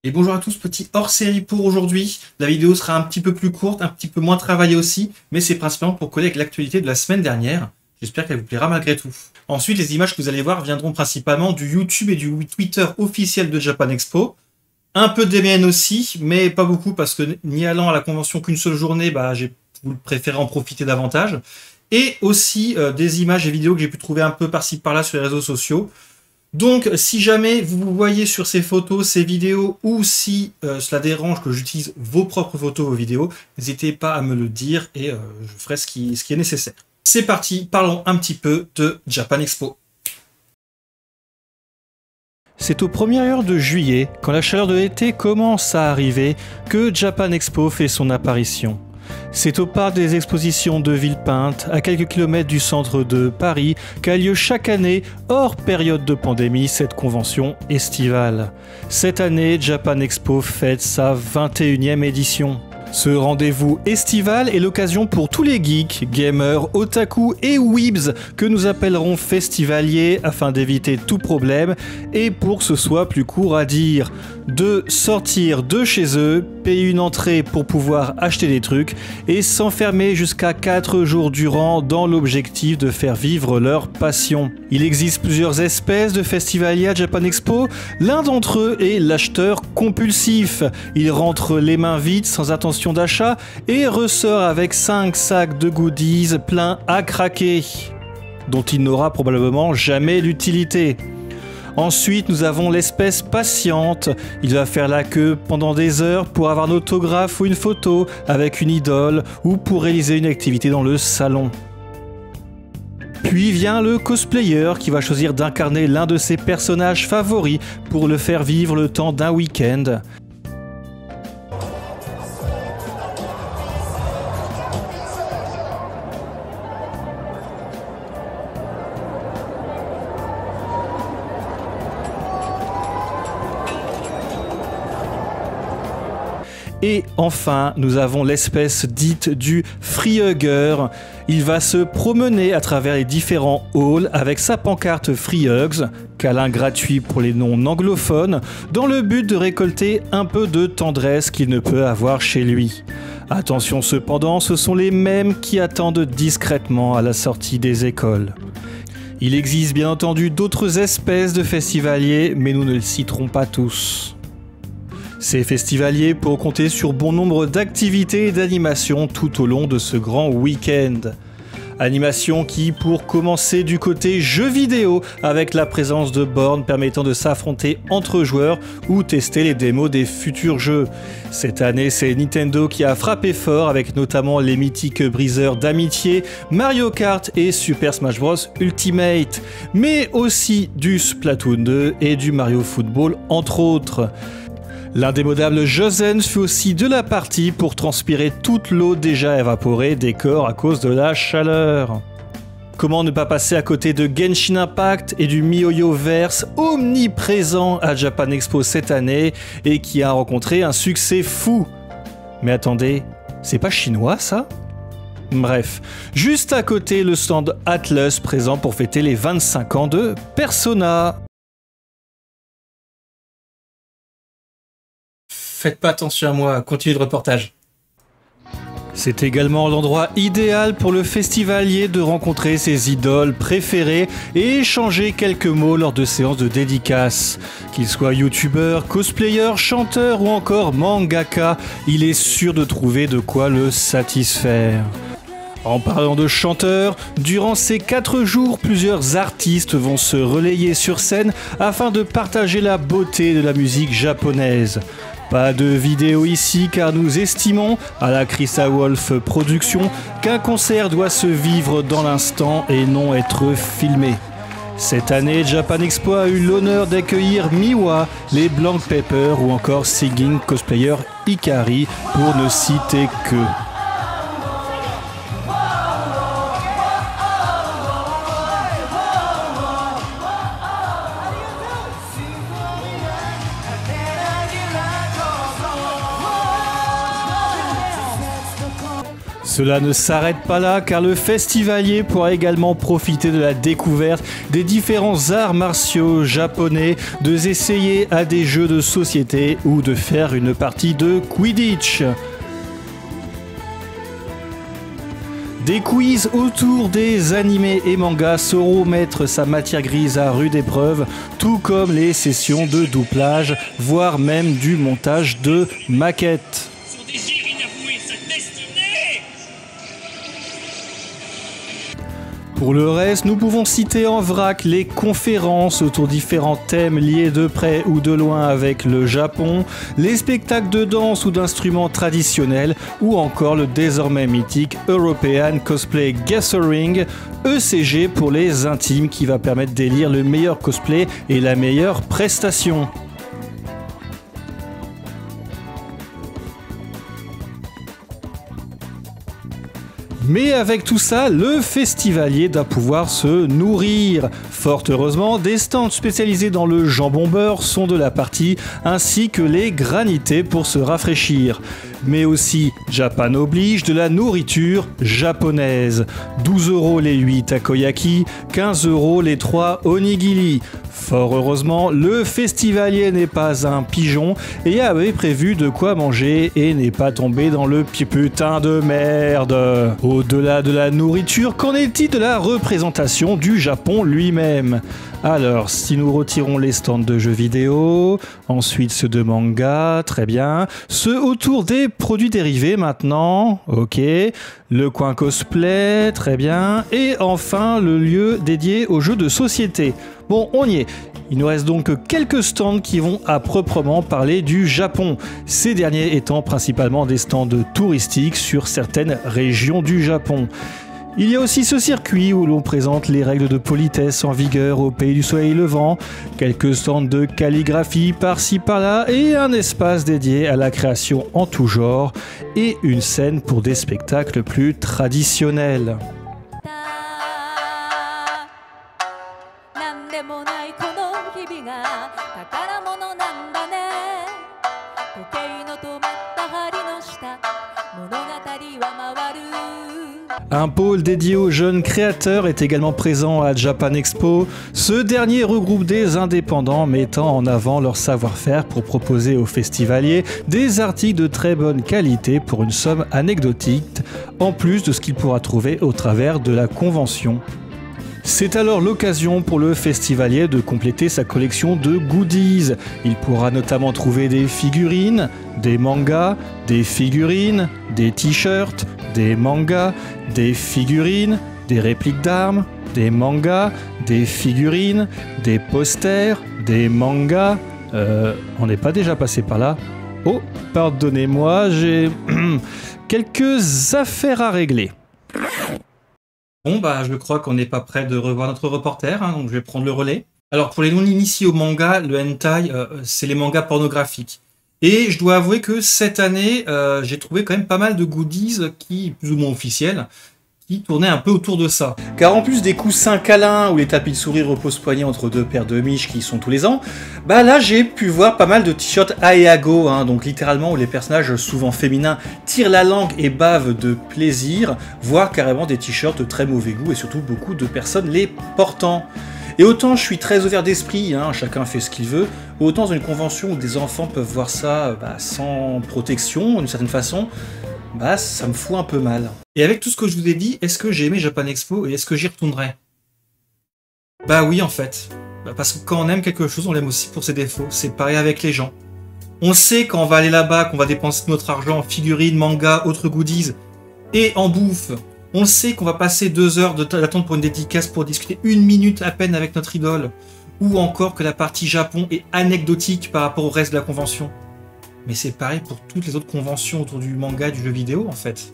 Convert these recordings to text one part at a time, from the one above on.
Et bonjour à tous, petit hors-série pour aujourd'hui. La vidéo sera un petit peu plus courte, un petit peu moins travaillée aussi, mais c'est principalement pour coller avec l'actualité de la semaine dernière. J'espère qu'elle vous plaira malgré tout. Ensuite, les images que vous allez voir viendront principalement du YouTube et du Twitter officiel de Japan Expo. Un peu des miennes aussi, mais pas beaucoup parce que n'y allant à la convention qu'une seule journée, j'ai préféré en profiter davantage. Et aussi des images et vidéos que j'ai pu trouver un peu par-ci par-là sur les réseaux sociaux. Donc, si jamais vous voyez sur ces photos, ces vidéos, ou si cela dérange que j'utilise vos propres photos, vos vidéos, n'hésitez pas à me le dire et je ferai ce qui est nécessaire. C'est parti, parlons un petit peu de Japan Expo. C'est aux premières heures de juillet, quand la chaleur de l'été commence à arriver, que Japan Expo fait son apparition. C'est au parc des expositions de Villepinte, à quelques kilomètres du centre de Paris, qu'a lieu chaque année, hors période de pandémie, cette convention estivale. Cette année, Japan Expo fête sa 21e édition. Ce rendez-vous estival est l'occasion pour tous les geeks, gamers, otaku et weebs que nous appellerons festivaliers afin d'éviter tout problème et pour que ce soit plus court à dire, de sortir de chez eux, payer une entrée pour pouvoir acheter des trucs et s'enfermer jusqu'à 4 jours durant dans l'objectif de faire vivre leur passion. Il existe plusieurs espèces de festivaliers à Japan Expo, l'un d'entre eux est l'acheteur compulsif. Il rentre les mains vides sans attention d'achat et ressort avec 5 sacs de goodies pleins à craquer, dont il n'aura probablement jamais l'utilité. Ensuite, nous avons l'espèce patiente. Il va faire la queue pendant des heures pour avoir un autographe ou une photo avec une idole ou pour réaliser une activité dans le salon. Puis vient le cosplayer qui va choisir d'incarner l'un de ses personnages favoris pour le faire vivre le temps d'un week-end. Et enfin, nous avons l'espèce dite du free-hugger. Il va se promener à travers les différents halls avec sa pancarte Free Hugs, câlin gratuit pour les non-anglophones, dans le but de récolter un peu de tendresse qu'il ne peut avoir chez lui. Attention cependant, ce sont les mêmes qui attendent discrètement à la sortie des écoles. Il existe bien entendu d'autres espèces de festivaliers, mais nous ne les citerons pas tous. Ces festivaliers pourront compter sur bon nombre d'activités et d'animations tout au long de ce grand week-end. Animations qui, pour commencer du côté jeux vidéo, avec la présence de bornes permettant de s'affronter entre joueurs ou tester les démos des futurs jeux. Cette année, c'est Nintendo qui a frappé fort avec notamment les mythiques briseurs d'amitié, Mario Kart et Super Smash Bros Ultimate, mais aussi du Splatoon 2 et du Mario Football entre autres. L'indémodable Jozen fut aussi de la partie pour transpirer toute l'eau déjà évaporée des corps à cause de la chaleur. Comment ne pas passer à côté de Genshin Impact et du MiHoYoverse omniprésent à Japan Expo cette année et qui a rencontré un succès fou. Mais attendez, c'est pas chinois ça ? Bref, juste à côté le stand Atlus présent pour fêter les 25 ans de Persona. Faites pas attention à moi, continuez le reportage. C'est également l'endroit idéal pour le festivalier de rencontrer ses idoles préférées et échanger quelques mots lors de séances de dédicaces. Qu'il soit youtubeur, cosplayer, chanteur ou encore mangaka, il est sûr de trouver de quoi le satisfaire. En parlant de chanteurs, durant ces 4 jours, plusieurs artistes vont se relayer sur scène afin de partager la beauté de la musique japonaise. Pas de vidéo ici car nous estimons, à la Crystal Wolf Productions, qu'un concert doit se vivre dans l'instant et non être filmé. Cette année, Japan Expo a eu l'honneur d'accueillir Miwa, les Blank Pepper ou encore Singing Cosplayer Ikari pour ne citer que. Cela ne s'arrête pas là car le festivalier pourra également profiter de la découverte des différents arts martiaux japonais, de s'essayer à des jeux de société ou de faire une partie de Quidditch. Des quiz autour des animés et mangas sauront mettre sa matière grise à rude épreuve, tout comme les sessions de doublage, voire même du montage de maquettes. Son désir inavoué, sa destinée. Pour le reste, nous pouvons citer en vrac les conférences autour différents thèmes liés de près ou de loin avec le Japon, les spectacles de danse ou d'instruments traditionnels, ou encore le désormais mythique European Cosplay Gathering, ECG pour les intimes, qui va permettre d'élire le meilleur cosplay et la meilleure prestation. Mais avec tout ça, le festivalier doit pouvoir se nourrir. Fort heureusement, des stands spécialisés dans le jambon beurre sont de la partie, ainsi que les granités pour se rafraîchir. Mais aussi, Japan oblige, de la nourriture japonaise. 12 € les 8 takoyaki, 15 € les 3 onigiri. Fort heureusement, le festivalier n'est pas un pigeon et avait prévu de quoi manger et n'est pas tombé dans le putain de merde. Au-delà de la nourriture, qu'en est-il de la représentation du Japon lui-même ? Alors, si nous retirons les stands de jeux vidéo, ensuite ceux de manga, très bien, ceux autour des produits dérivés maintenant, ok, le coin cosplay, très bien, et enfin le lieu dédié aux jeux de société. Bon, on y est. Il nous reste donc quelques stands qui vont à proprement parler du Japon, ces derniers étant principalement des stands touristiques sur certaines régions du Japon. Il y a aussi ce circuit où l'on présente les règles de politesse en vigueur au pays du soleil levant, quelques stands de calligraphie par-ci par-là et un espace dédié à la création en tout genre et une scène pour des spectacles plus traditionnels. Un pôle dédié aux jeunes créateurs est également présent à Japan Expo. Ce dernier regroupe des indépendants mettant en avant leur savoir-faire pour proposer aux festivaliers des articles de très bonne qualité pour une somme anecdotique, en plus de ce qu'il pourra trouver au travers de la convention. C'est alors l'occasion pour le festivalier de compléter sa collection de goodies. Il pourra notamment trouver des figurines, des mangas, des figurines, des t-shirts, des mangas, des figurines, des répliques d'armes, des mangas, des figurines, des posters, des mangas. On n'est pas déjà passé par là? Oh, pardonnez-moi, j'ai quelques affaires à régler. Bon, je crois qu'on n'est pas prêt de revoir notre reporter, hein, donc je vais prendre le relais. Alors, pour les non-initiés au manga, le hentai, c'est les mangas pornographiques. Et je dois avouer que cette année, j'ai trouvé quand même pas mal de goodies qui, plus ou moins officiels, qui tournaient un peu autour de ça. Car en plus des coussins câlins ou les tapis de souris repose-poignets entre deux paires de miches qui sont tous les ans, là j'ai pu voir pas mal de t-shirts Aeago, hein, donc littéralement où les personnages souvent féminins tirent la langue et bavent de plaisir, voire carrément des t-shirts très mauvais goût et surtout beaucoup de personnes les portant. Et autant je suis très ouvert d'esprit, hein, chacun fait ce qu'il veut, autant dans une convention où des enfants peuvent voir ça sans protection, d'une certaine façon, ça me fout un peu mal. Et avec tout ce que je vous ai dit, est-ce que j'ai aimé Japan Expo et est-ce que j'y retournerai? Oui, en fait. Parce que quand on aime quelque chose, on l'aime aussi pour ses défauts. C'est pareil avec les gens. On sait quand on va aller là-bas, qu'on va dépenser notre argent en figurines, mangas, autres goodies, et en bouffe. On sait qu'on va passer 2 heures d'attente pour une dédicace pour discuter 1 minute à peine avec notre idole. Ou encore que la partie Japon est anecdotique par rapport au reste de la convention. Mais c'est pareil pour toutes les autres conventions autour du manga, du jeu vidéo en fait.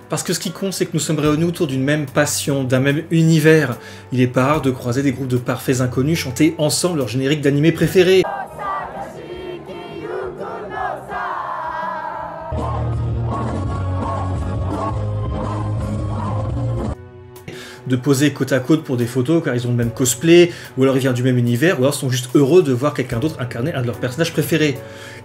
Parce que ce qui compte, c'est que nous sommes réunis autour d'une même passion, d'un même univers. Il est pas rare de croiser des groupes de parfaits inconnus chanter ensemble leur générique d'animé préféré. de poser côte à côte pour des photos car ils ont le même cosplay, ou alors ils viennent du même univers, ou alors sont juste heureux de voir quelqu'un d'autre incarner un de leurs personnages préférés.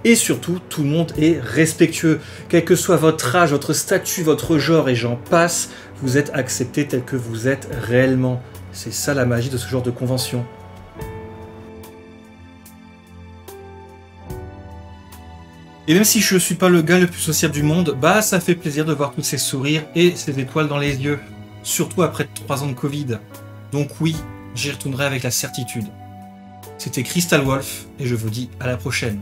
Et surtout, tout le monde est respectueux. Quel que soit votre âge, votre statut, votre genre et j'en passe, vous êtes accepté tel que vous êtes réellement. C'est ça la magie de ce genre de convention. Et même si je suis pas le gars le plus sociable du monde, bah ça fait plaisir de voir tous ces sourires et ces étoiles dans les yeux. Surtout après 3 ans de Covid. Donc oui, j'y retournerai avec la certitude. C'était Crystal Wolf et je vous dis à la prochaine.